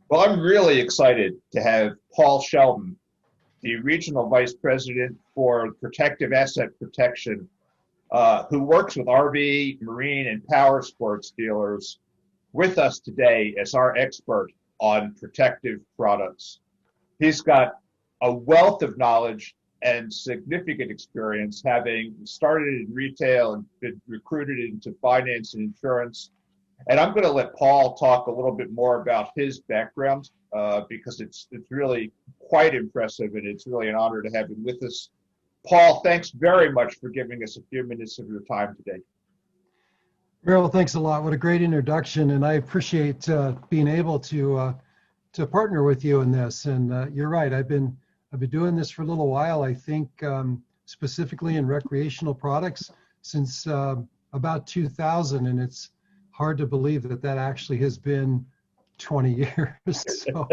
Well, I'm really excited to have Paul Sheldon, the Regional Vice President for Protective Asset Protection, who works with RV, marine, and power sports dealers, with us today as our expert on protective products. He's got a wealth of knowledge and significant experience, having started in retail and been recruited into finance and insurance. And I'm going to let Paul talk a little bit more about his background because it's really quite impressive, and it's really an honor to have him with us. Paul, thanks very much for giving us a few minutes of your time today. Merrill, thanks a lot. What a great introduction, and I appreciate being able to partner with you in this. And you're right, I've been doing this for a little while. I think specifically in recreational products since about 2000, and it's hard to believe that actually has been 20 years. So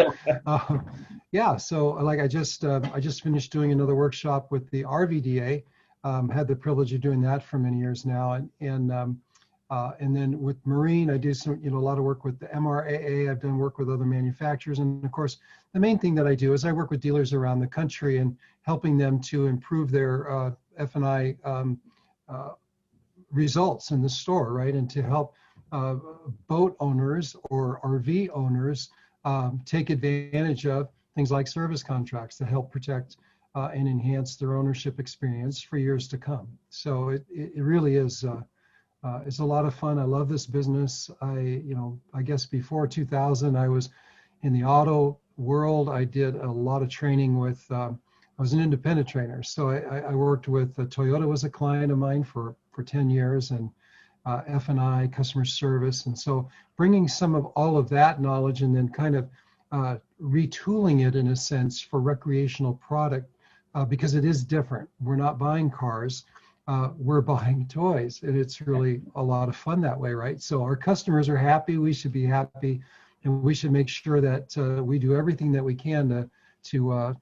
yeah, so like I just finished doing another workshop with the RVDA. Had the privilege of doing that for many years now, and then with marine, I do some, a lot of work with the MRAA. I've done work with other manufacturers, and of course, the main thing that I do is I work with dealers around the country and helping them to improve their F&I results in the store, right, and to help boat owners or RV owners take advantage of things like service contracts to help protect and enhance their ownership experience for years to come. So it really is. It's a lot of fun. I love this business. I guess before 2000, I was in the auto world. I did a lot of training with, I was an independent trainer. So I worked with, Toyota was a client of mine for 10 years, and F&I, customer service. And so bringing some of all of that knowledge and then kind of retooling it in a sense for recreational product, because it is different. We're not buying cars. We're buying toys, and it's really a lot of fun that way, right? So our customers are happy, we should be happy, and we should make sure that we do everything that we can to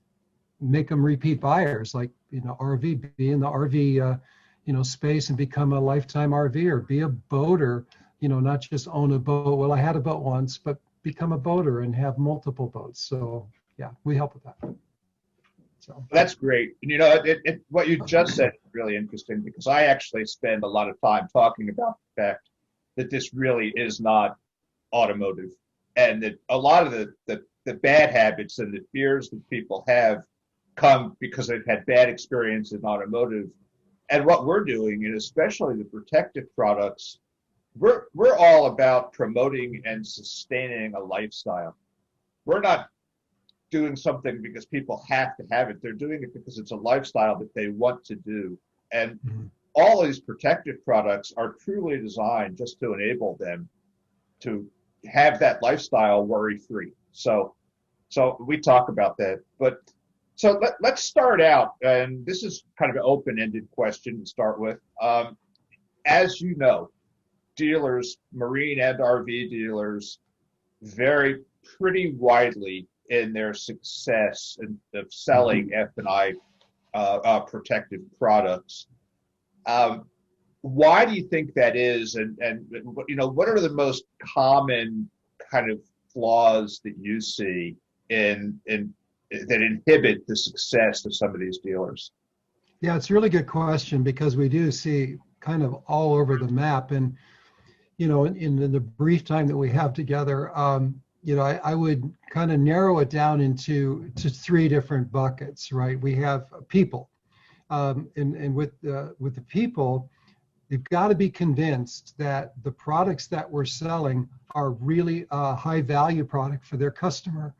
make them repeat buyers, like, RV, be in the RV, space and become a lifetime RVer, be a boater, not just own a boat. Well, I had a boat once, but become a boater and have multiple boats. So yeah, we help with that. So that's great. And what you just said is really interesting, because I actually spend a lot of time talking about the fact that this really is not automotive, and that a lot of the bad habits and the fears that people have come because they've had bad experience in automotive. And what we're doing, and especially the protective products, we're all about promoting and sustaining a lifestyle. We're not doing something because people have to have it. They're doing it because it's a lifestyle that they want to do. And all of these protective products are truly designed just to enable them to have that lifestyle worry-free. So we talk about that. But so let's start out, and this is kind of an open-ended question to start with. As you know, dealers, marine and RV dealers, vary pretty widely in their success of selling F&I protective products. Why do you think that is? And what are the most common kind of flaws that you see in that inhibit the success of some of these dealers? Yeah, it's a really good question, because we do see kind of all over the map. And, in the brief time that we have together, I would kind of narrow it down into three different buckets, right? We have people, and with the people, they've got to be convinced that the products that we're selling are really a high value product for their customer.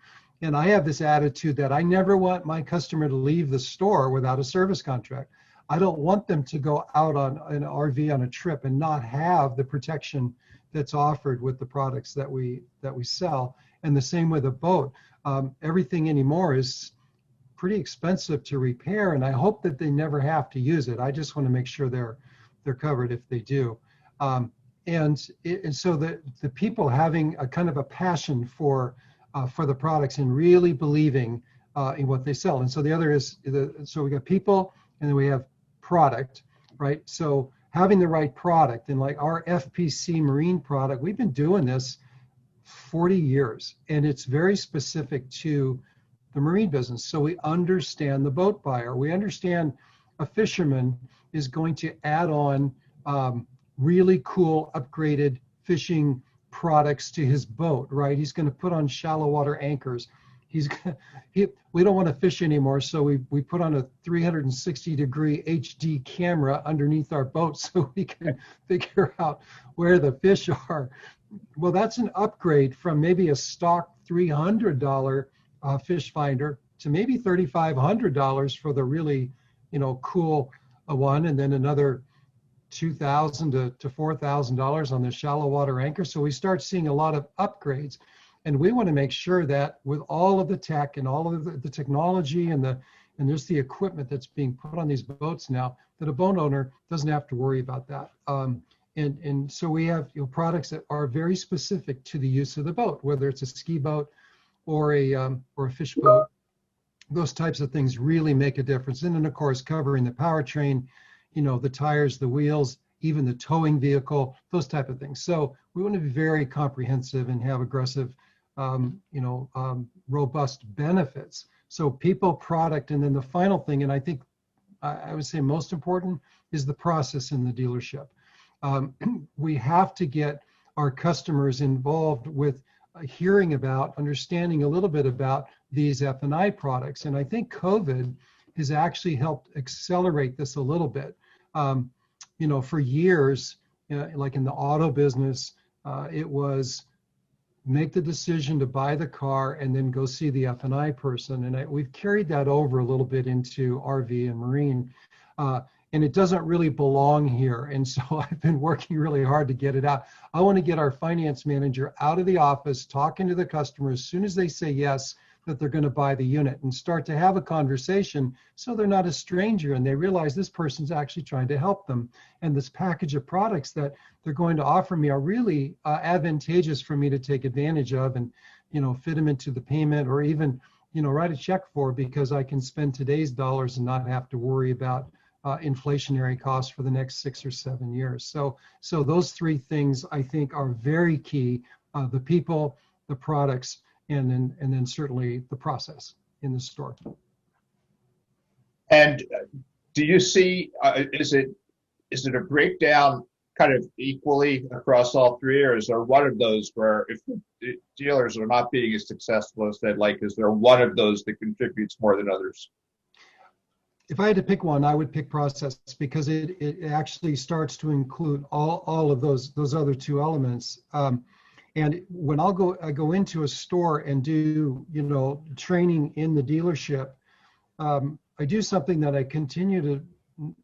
And I have this attitude that I never want my customer to leave the store without a service contract. I don't want them to go out on an RV on a trip and not have the protection that's offered with the products that we sell. And the same with a boat. Everything anymore is pretty expensive to repair, and I hope that they never have to use it. I just want to make sure they're covered if they do. And so the people having a kind of a passion for the products and really believing in what they sell. And so the other is, so we got people, and then we have product, right? So having the right product, and like our FPC marine product, we've been doing this 40 years, and it's very specific to the marine business. So we understand the boat buyer. We understand a fisherman is going to add on really cool upgraded fishing products to his boat, right? He's going to put on shallow water anchors. We don't want to fish anymore, so we put on a 360-degree HD camera underneath our boat so we can figure out where the fish are. Well, that's an upgrade from maybe a stock $300 fish finder to maybe $3,500 for the really, cool one, and then another $2,000 to $4,000 on the shallow water anchor. So we start seeing a lot of upgrades, and we want to make sure that with all of the tech and all of the technology and there's the equipment that's being put on these boats now, that a boat owner doesn't have to worry about that. And so we have products that are very specific to the use of the boat, whether it's a ski boat or a fish boat. Those types of things really make a difference. And then of course covering the powertrain, the tires, the wheels, even the towing vehicle, those type of things. So we want to be very comprehensive and have aggressive, robust benefits. So people, product, and then the final thing, and I think I would say most important, is the process in the dealership. We have to get our customers involved with hearing about, understanding a little bit about these F&I products. And I think COVID has actually helped accelerate this a little bit. For years, like in the auto business, it was make the decision to buy the car and then go see the F&I person. And we've carried that over a little bit into RV and marine. And it doesn't really belong here. And so I've been working really hard to get it out. I want to get our finance manager out of the office, talking to the customer as soon as they say yes, that they're going to buy the unit, and start to have a conversation so they're not a stranger and they realize this person's actually trying to help them. And this package of products that they're going to offer me are really advantageous for me to take advantage of and, fit them into the payment, or even, write a check for, because I can spend today's dollars and not have to worry about inflationary costs for the next 6 or 7 years. So those three things I think are very key: the people, the products, and then certainly the process in the store. And do you see is it a breakdown kind of equally across all three, or is there one of those where if the dealers are not being as successful as they'd like, is there one of those that contributes more than others? If I had to pick one, I would pick process, because it actually starts to include all of those other two elements. And when I go into a store and do, training in the dealership, I do something that I continue to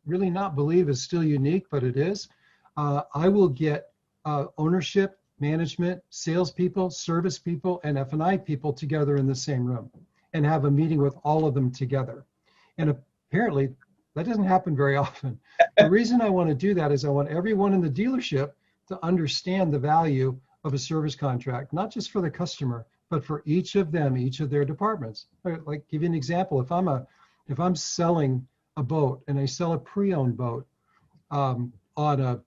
really not believe is still unique, but it is. I will get ownership, management, salespeople, service people, and F&I people together in the same room and have a meeting with all of them together. And apparently that doesn't happen very often. The reason I want to do that is I want everyone in the dealership to understand the value of a service contract, not just for the customer, but for each of them, each of their departments. Like, give you an example. If I'm selling a boat and I sell a pre-owned boat on a,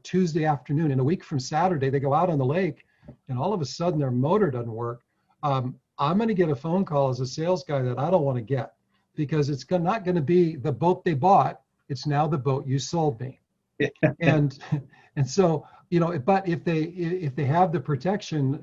Tuesday afternoon, and a week from Saturday, they go out on the lake and all of a sudden their motor doesn't work, I'm going to get a phone call as a sales guy that I don't want to get, because it's not going to be the boat they bought. It's now the boat you sold me. and so, but if they have the protection,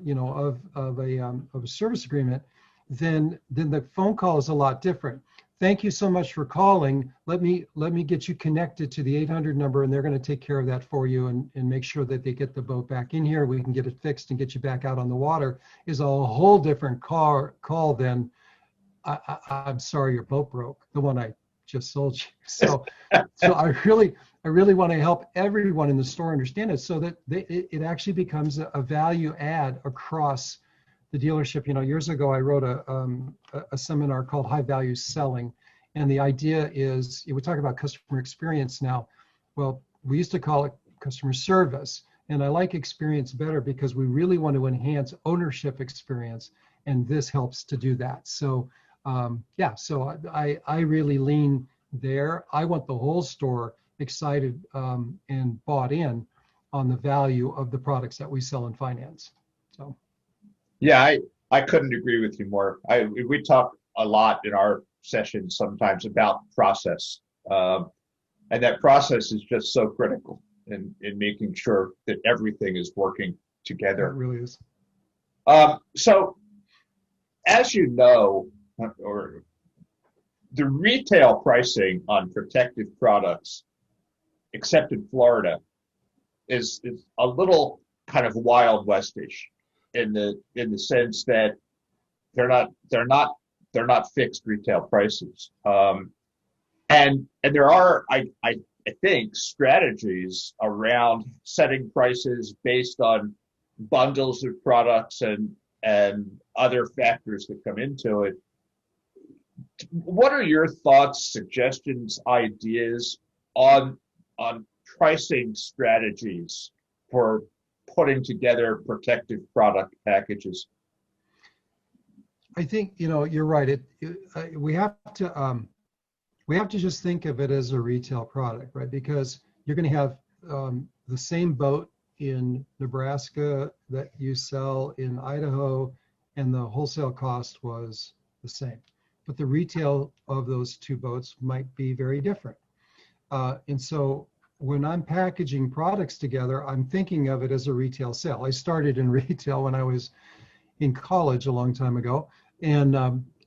of a service agreement, then the phone call is a lot different. Thank you so much for calling. Let me get you connected to the 800 number, and they're going to take care of that for you and make sure that they get the boat back in here. We can get it fixed and get you back out on the water. Is a whole different call than I'm sorry your boat broke, the one I just sold you. So I really want to help everyone in the store understand it, so that it actually becomes a value add across the dealership. Years ago I wrote a seminar called High Value Selling, and the idea is, we talk about customer experience now. Well, we used to call it customer service, and I like experience better because we really want to enhance ownership experience, and this helps to do that. So so I really lean there. I want the whole store excited and bought in on the value of the products that we sell in finance. So Yeah, I couldn't agree with you more. We talk a lot in our sessions sometimes about process, and that process is just so critical in making sure that everything is working yeah, it together. really is. So, as you know, or the retail pricing on protective products, except in Florida, is a little kind of wild westish in the sense that they're not they're not they're not fixed retail prices. And there are I think strategies around setting prices based on bundles of products and other factors that come into it. What are your thoughts, suggestions, ideas on on pricing strategies for putting together protective product packages? I think, you're right. We have to just think of it as a retail product, right? Because you're going to have the same boat in Nebraska that you sell in Idaho, and the wholesale cost was the same. But the retail of those two boats might be very different. And so when I'm packaging products together, I'm thinking of it as a retail sale. I started in retail when I was in college a long time ago, and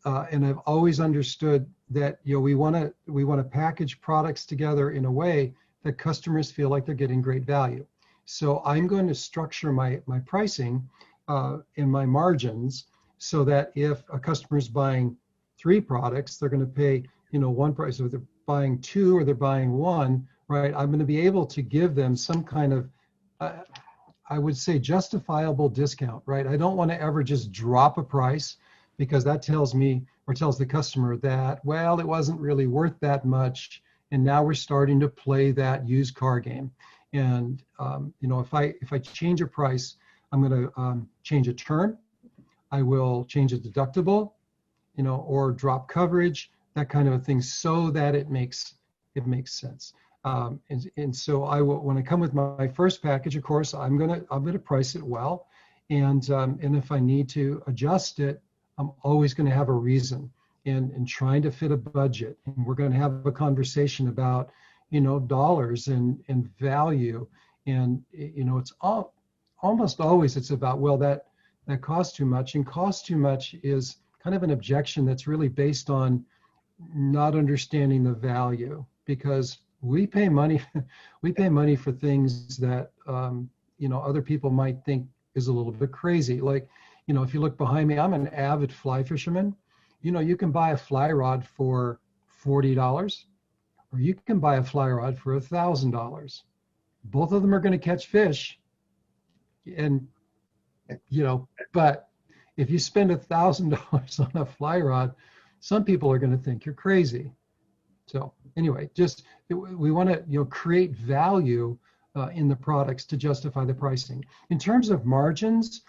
I've always understood that we want to package products together in a way that customers feel like they're getting great value. So I'm going to structure my pricing and my margins so that if a customer is buying 3 products, they're going to pay one price. If they're buying 2 or they're buying 1, right? I'm going to be able to give them some kind of I would say justifiable discount, right? I don't want to ever just drop a price, because that tells me or tells the customer that, well, it wasn't really worth that much. And now we're starting to play that used car game. And, if I change a price, I'm going to change a term. I will change a deductible, or drop coverage, that kind of a thing, so that it makes sense. And so I will, when I come with my first package, of course, I'm gonna price it well, and if I need to adjust it, I'm always going to have a reason, and trying to fit a budget. And we're going to have a conversation about dollars and value, and it's almost always it's about, well, that costs too much, and cost too much is kind of an objection that's really based on not understanding the value, because we pay money we pay money for things that other people might think is a little bit crazy. Like, if you look behind me, I'm an avid fly fisherman. You can buy a fly rod for $40, or you can buy a fly rod for $1,000. Both of them are going to catch fish, and but if you spend $1,000 on a fly rod, some people are going to think you're crazy. So anyway, just we want to create value in the products to justify the pricing. In terms of margins,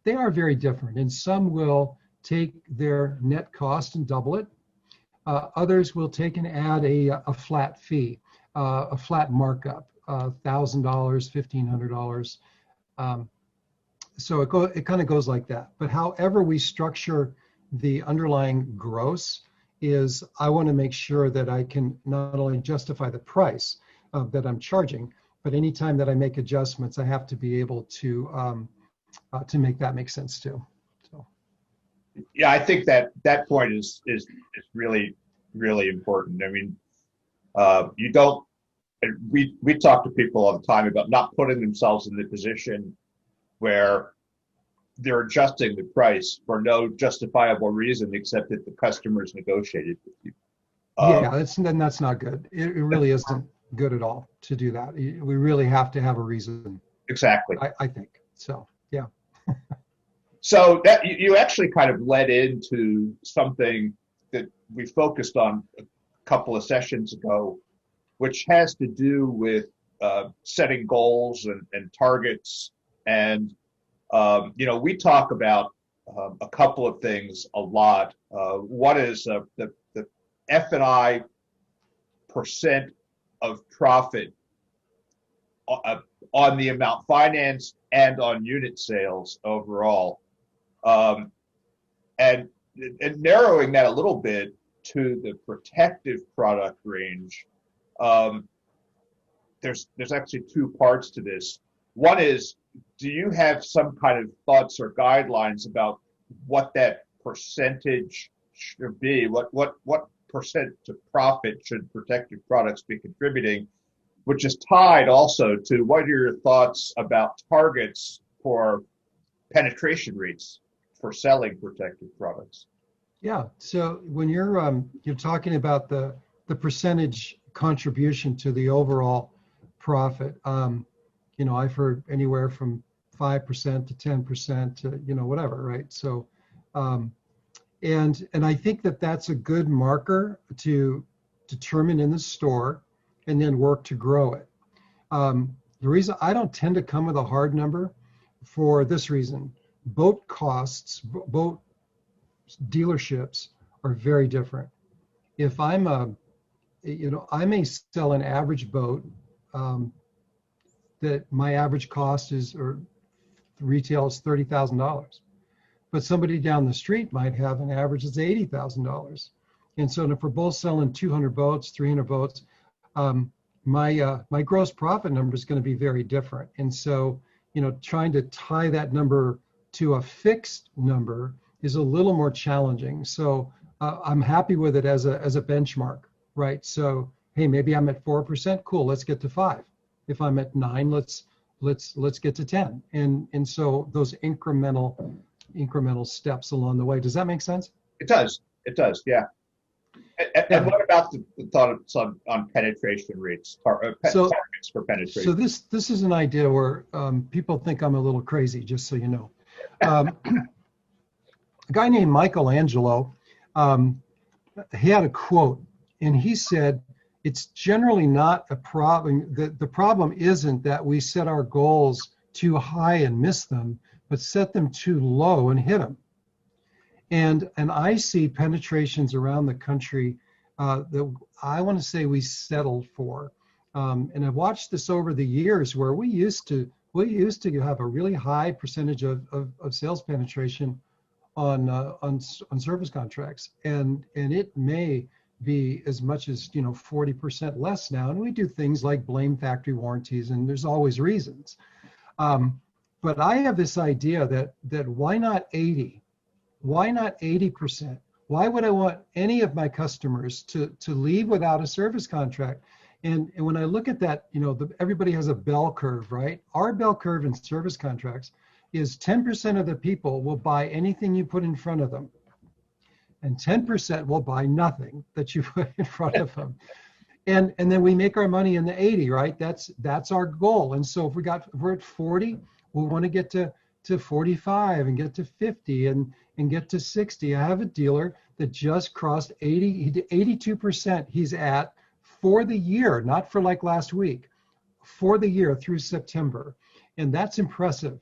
they are very different, and some will take their net cost and double it. Others will take and add a flat fee, a flat markup, $1,000, $1,500. So it kind of goes like that. But however we structure the underlying gross is, I want to make sure that I can not only justify the price that I'm charging, but anytime that I make adjustments, I have to be able to make that make sense too. So Yeah, I think that point is really really important. I mean, you don't. We talk to people all the time about not putting themselves in the position where they're adjusting the price for no justifiable reason except that the customer's negotiated with you. Yeah, that's not good. It really isn't good at all to do that. We really have to have a reason. Exactly. I think so. Yeah. So that you actually kind of led into something that we focused on a couple of sessions ago, which has to do with setting goals and targets. And we talk about a couple of things a lot. One is the F&I percent of profit on the amount financed and on unit sales overall. Um, and, and narrowing that a little bit to the protective product range, um, there's actually two parts to this. One is, do you have some kind of thoughts or guidelines about what that percentage should be? What percent to profit should protective products be contributing? Which is tied also to what are your thoughts about targets for penetration rates for selling protective products? Yeah. So when you're talking about the percentage contribution to the overall profit, I've heard anywhere from 5% to 10% to whatever, right? So, and I think that that's a good marker to determine in the store, and then work to grow it. The reason I don't tend to come with a hard number for this reason: boat costs, boat dealerships are very different. If I may sell an average boat that my average cost is, or retail is $30,000, but somebody down the street might have an average that's $80,000. And so if we're both selling 200 boats, 300 boats, my gross profit number is going to be very different. And so, trying to tie that number to a fixed number is a little more challenging. So I'm happy with it as a benchmark, right? So, hey, maybe I'm at 4%. Cool, let's get to 5. If I'm at 9, let's get to 10. And so those incremental steps along the way. Does that make sense? It does. It does. Yeah. And what about the thoughts on penetration rates, targets for penetration? So this is an idea where people think I'm a little crazy, just so you know. A guy named Michelangelo, he had a quote, and he said, "It's generally not a problem. The problem isn't that we set our goals too high and miss them, but set them too low and hit them." And I see penetrations around the country that I want to say we settled for. And I've watched this over the years where we used to have a really high percentage of sales penetration on service contracts, and it may be as much as 40% less now. And we do things like blame factory warranties, and there's always reasons. But I have this idea that why not 80? Why not 80%? Why would I want any of my customers to leave without a service contract? And when I look at that, everybody has a bell curve, right? Our bell curve in service contracts is 10% of the people will buy anything you put in front of them, and 10% will buy nothing that you put in front of them. And then we make our money in the 80, right? That's our goal. And so if we're at 40, we want to get to 45 and get to 50 and get to 60. I have a dealer that just crossed 82% he's at for the year, not for like last week, for the year through September. And that's impressive.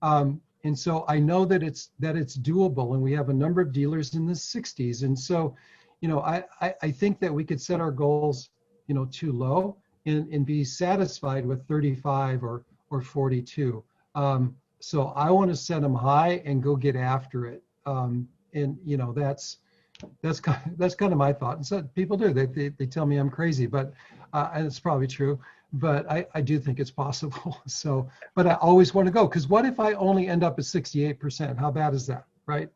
And so I know that it's doable, and we have a number of dealers in the 60s. And so, I think that we could set our goals, too low and be satisfied with 35 or 42. So I want to set them high and go get after it. And that's kind of my thought. And so people do, they tell me I'm crazy, but and it's probably true, but I do think it's possible. So, but I always want to go, because what if I only end up at 68%? How bad is that, right?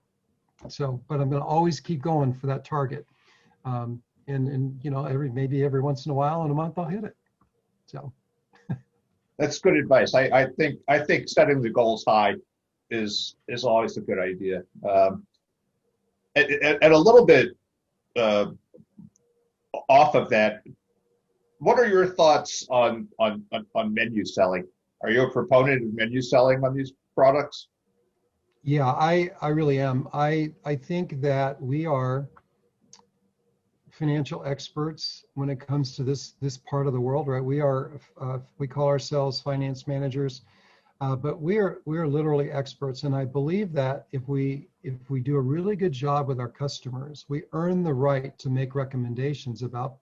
So, but I'm going to always keep going for that target. And maybe every once in a while in a month I'll hit it. So. That's good advice. I think setting the goals high is always a good idea. And a little bit off of that, what are your thoughts on menu selling? Are you a proponent of menu selling on these products? Yeah, I really am. I think that we are financial experts when it comes to this part of the world, right? We call ourselves finance managers, but we are literally experts. And I believe that if we do a really good job with our customers, we earn the right to make recommendations about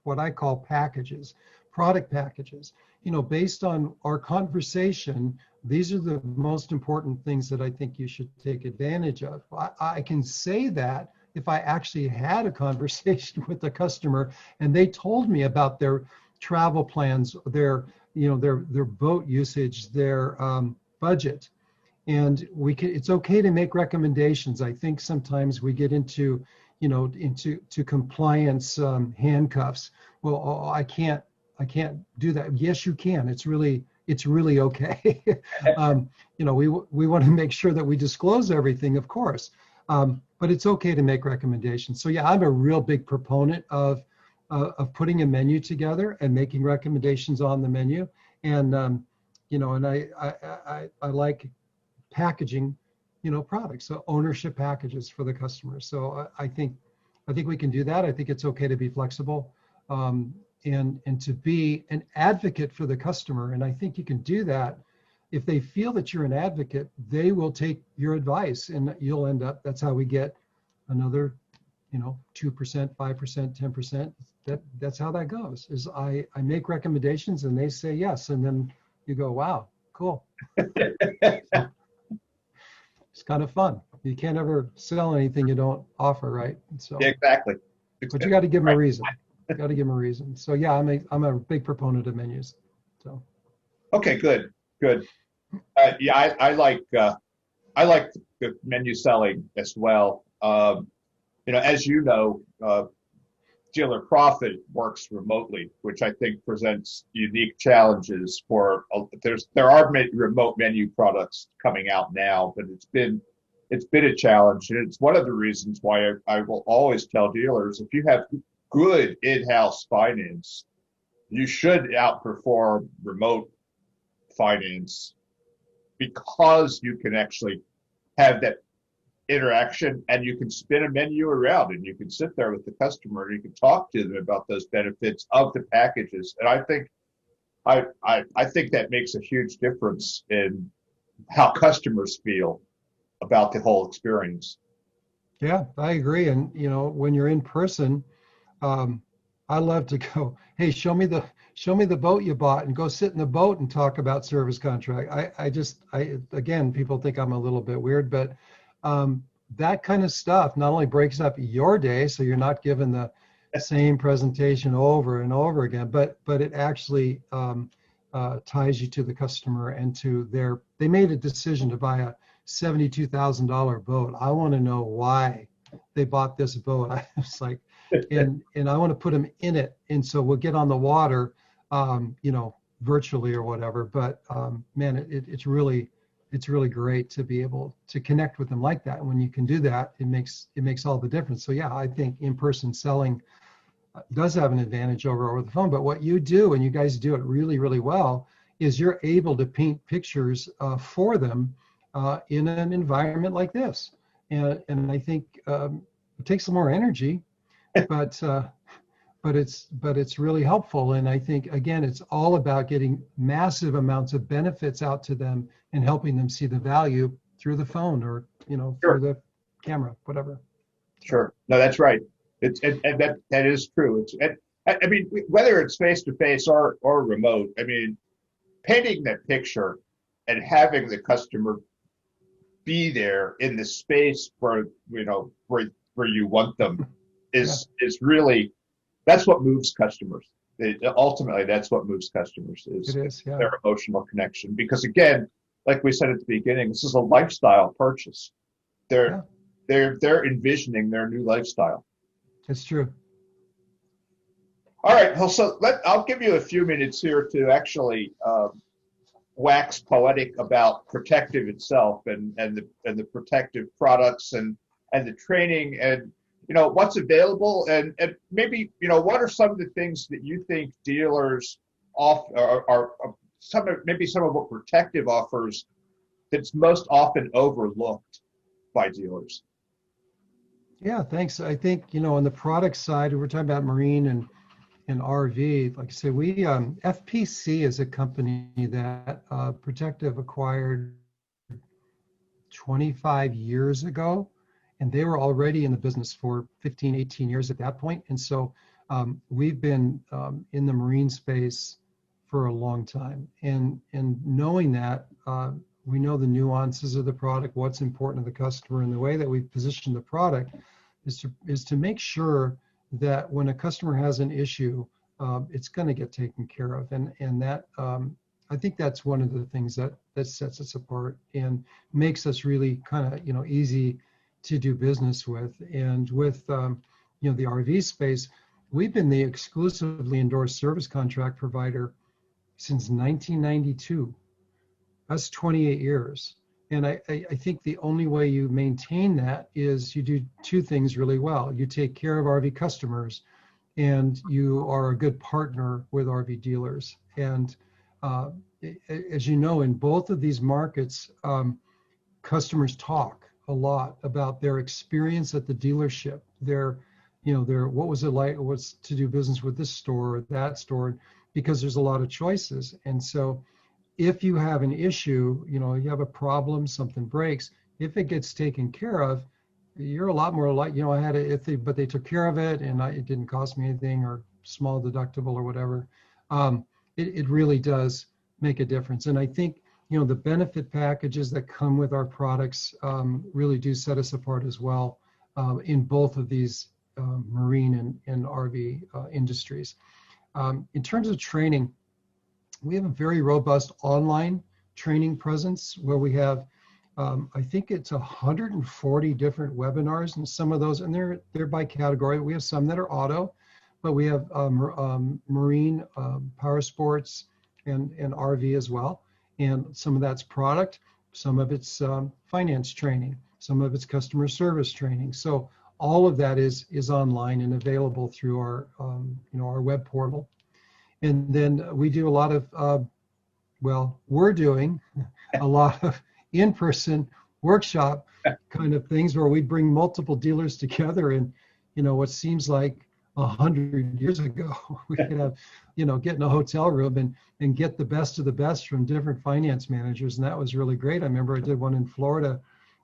what I call packages, product packages. Based on our conversation, these are the most important things that I think you should take advantage of. I can say that if I actually had a conversation with the customer and they told me about their travel plans, their boat usage, their budget. And it's okay to make recommendations. I think sometimes we get into compliance handcuffs. Well, I can't do that. Yes, you can. It's really okay. We want to make sure that we disclose everything, of course. But it's okay to make recommendations. So yeah, I'm a real big proponent of putting a menu together and making recommendations on the menu. And and I like packaging, products, so ownership packages for the customers. So I think we can do that. I think it's okay to be flexible, and to be an advocate for the customer. And I think you can do that. If they feel that you're an advocate, they will take your advice, and you'll end up. That's how we get another, 2%, 5%, 10%. That's how that goes. Is I make recommendations and they say yes, and then you go, wow, cool. It's kind of fun. You can't ever sell anything you don't offer, right? So Yeah, exactly. But you got to give them a reason. You got to give them a reason. So yeah, I'm a big proponent of menus. So Okay, good. Yeah, I like the menu selling as well. As Dealer Profit works remotely, which I think presents unique challenges for. There are remote menu products coming out now, but it's been a challenge, and it's one of the reasons why I will always tell dealers, if you have good in-house finance, you should outperform remote finance, because you can actually have that interaction, and you can spin a menu around, and you can sit there with the customer and you can talk to them about those benefits of the packages. And I think that makes a huge difference in how customers feel about the whole experience. yeah, I agree. And when you're in person, I love to go, hey, show me the boat you bought, and go sit in the boat and talk about service contract. Again, people think I'm a little bit weird, but that kind of stuff not only breaks up your day, so you're not given the same presentation over and over again, but it actually ties you to the customer and to they made a decision to buy a $72,000 boat. I want to know why they bought this boat. I was like, and I want to put them in it. And so we'll get on the water, virtually or whatever. But man, it's really great to be able to connect with them like that. And when you can do that, it makes all the difference. So yeah, I think in-person selling does have an advantage over the phone. But what you do, and you guys do it really, really well, is you're able to paint pictures for them in an environment like this. And I think it takes some more energy, but it's really helpful. And I think, again, it's all about getting massive amounts of benefits out to them and helping them see the value through the phone or Sure. through the camera, whatever. Sure. No, that's right. And that is true. I mean, whether it's face to face or remote, I mean, painting that picture and having the customer be there in the space where you want them is really, that's what moves customers. Ultimately, that's what moves customers is their emotional connection. Because again, like we said at the beginning, this is a lifestyle purchase. They're envisioning their new lifestyle. It's true. All right. Well, so I'll give you a few minutes here to actually wax poetic about Protective itself and the Protective products and the training and what's available and maybe what are some of the things that you think dealers are some of what Protective offers that's most often overlooked by dealers. Yeah, thanks. I think on the product side, we're talking about marine and RV. Like I say, we FPC is a company that Protective acquired 25 years ago, and they were already in the business for 15, 18 years at that point. And so We've been in the marine space for a long time, and knowing that, we know the nuances of the product, what's important to the customer, and the way that we position the product is to make sure that when a customer has an issue, it's going to get taken care of, and that I think that's one of the things that sets us apart and makes us really kind of easy to do business with. And with the RV space, we've been the exclusively endorsed service contract provider since 1992. That's 28 years. And I think the only way you maintain that is you do two things really well. You take care of RV customers, and you are a good partner with RV dealers. And as you know, in both of these markets, customers talk a lot about their experience at the dealership. Their what was it like? What's to do business with this store or that store? Because there's a lot of choices. And so if you have an issue, you have a problem, something breaks, if it gets taken care of, you're a lot more like, I had it, but they took care of it and it didn't cost me anything, or small deductible or whatever. It really does make a difference. And I think, the benefit packages that come with our products really do set us apart as well in both of these marine and RV industries. In terms of training, we have a very robust online training presence where we have, I think it's 140 different webinars, and some of those, and they're by category. We have some that are auto, but we have marine, power sports, and RV as well. And some of that's product, some of it's finance training, some of it's customer service training. So all of that is online and available through our our web portal. And then we do a lot of we're doing a lot of in-person workshop kind of things where we bring multiple dealers together. And what seems like 100 years ago, we could have get in a hotel room and get the best of the best from different finance managers, and that was really great. I remember I did one in Florida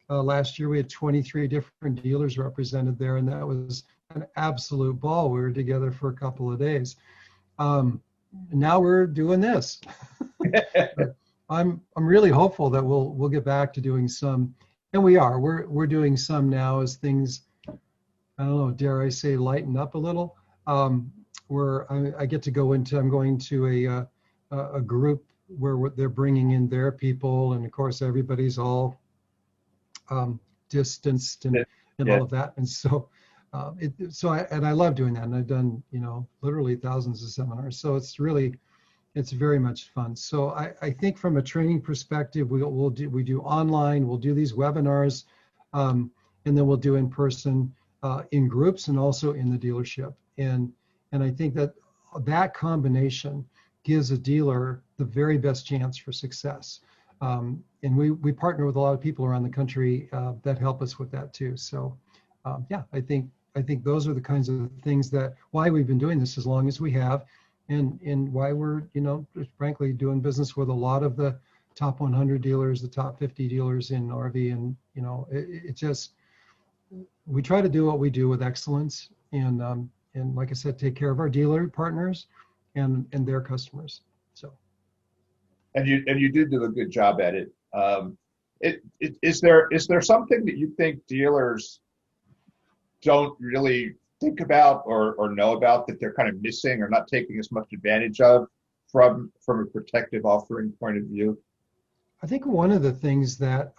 last year. We had 23 different dealers represented there, and that was an absolute ball. We were together for a couple of days. Now we're doing this. I'm really hopeful that we'll get back to doing some, and we're doing some now as things, I don't know, dare I say, lighten up a little. Where I get to go into, I'm going to a group where they're bringing in their people, and of course everybody's all distanced and all of that, and so I love doing that, and I've done literally thousands of seminars, so it's very much fun. So I think from a training perspective, we do online, we'll do these webinars, and then we'll do in person in groups and also in the dealership, and I think that combination gives a dealer the very best chance for success. And we partner with a lot of people around the country that help us with that too. So I think those are the kinds of things why we've been doing this as long as we have, and why we're frankly doing business with a lot of the top 100 dealers, the top 50 dealers in RV, and it just, we try to do what we do with excellence, and like I said, take care of our dealer partners and their customers. So. And you do a good job at it. Is there something that you think dealers don't really think about or know about that they're kind of missing or not taking as much advantage of from a protective offering point of view? I think one of the things that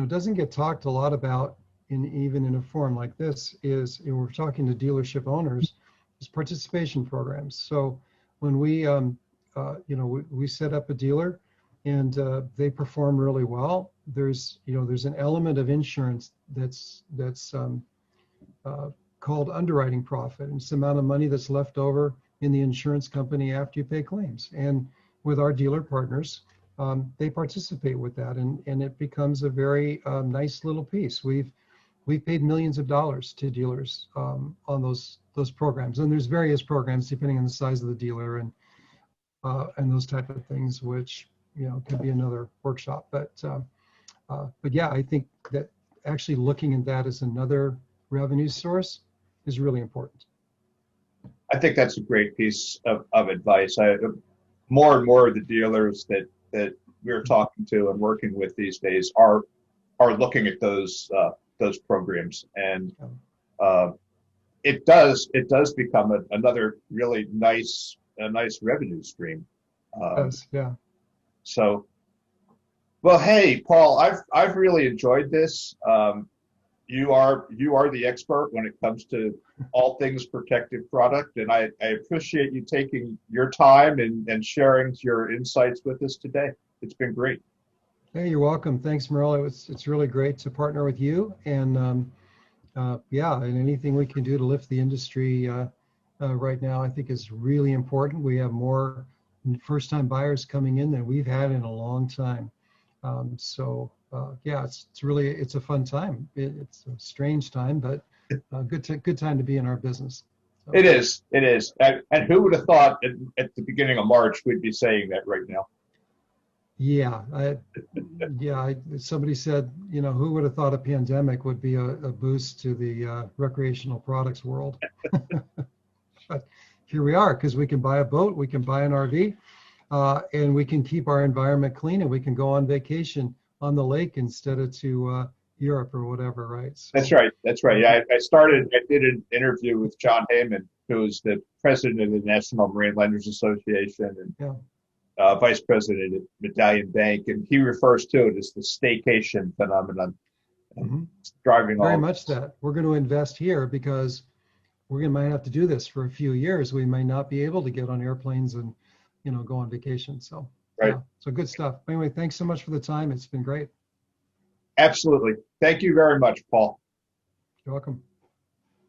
doesn't get talked a lot about even in a forum like this is, we're talking to dealership owners, is participation programs. So when we we set up a dealer and they perform really well, there's an element of insurance that's called underwriting profit, and it's the amount of money that's left over in the insurance company after you pay claims. And with our dealer partners, they participate with that, and it becomes a very nice little piece. We've paid millions of dollars to dealers on those programs, and there's various programs depending on the size of the dealer and those type of things, which could be another workshop. But yeah, I think that actually looking at that as another revenue source is really important. I think that's a great piece of advice. More and more of the dealers that we're talking to and working with these days are looking at those programs, and uh, it does become another really nice revenue stream. Yes, yeah. So, well, hey, Paul, I've really enjoyed this. You are the expert when it comes to all things protective product, and I appreciate you taking your time and sharing your insights with us today. It's been great. Hey, you're welcome. Thanks, Merle. It's really great to partner with you, and yeah, and anything we can do to lift the industry right now, I think is really important. We have more first-time buyers coming in than we've had in a long time. Yeah, it's a fun time. It's a strange time, but good time to be in our business. So, It is. It is. And who would have thought at the beginning of March we'd be saying that right now? yeah, somebody said, who would have thought a pandemic would be a boost to the recreational products world? But here we are, because we can buy a boat, we can buy an RV, and we can keep our environment clean, and we can go on vacation on the lake instead of to Europe or whatever, right? So, That's right. That's right. I did an interview with John Heyman, who's the president of the National Marine Lenders Association and yeah, vice president at Medallion Bank, and he refers to it as the staycation phenomenon. mhm. It's driving Very all. much that. We're going to invest here because might have to do this for a few years. We may not be able to get on airplanes and, go on vacation. So, Right. yeah, so good stuff. Anyway, thanks so much for the time. It's been great. Absolutely. Thank you very much, Paul. You're welcome.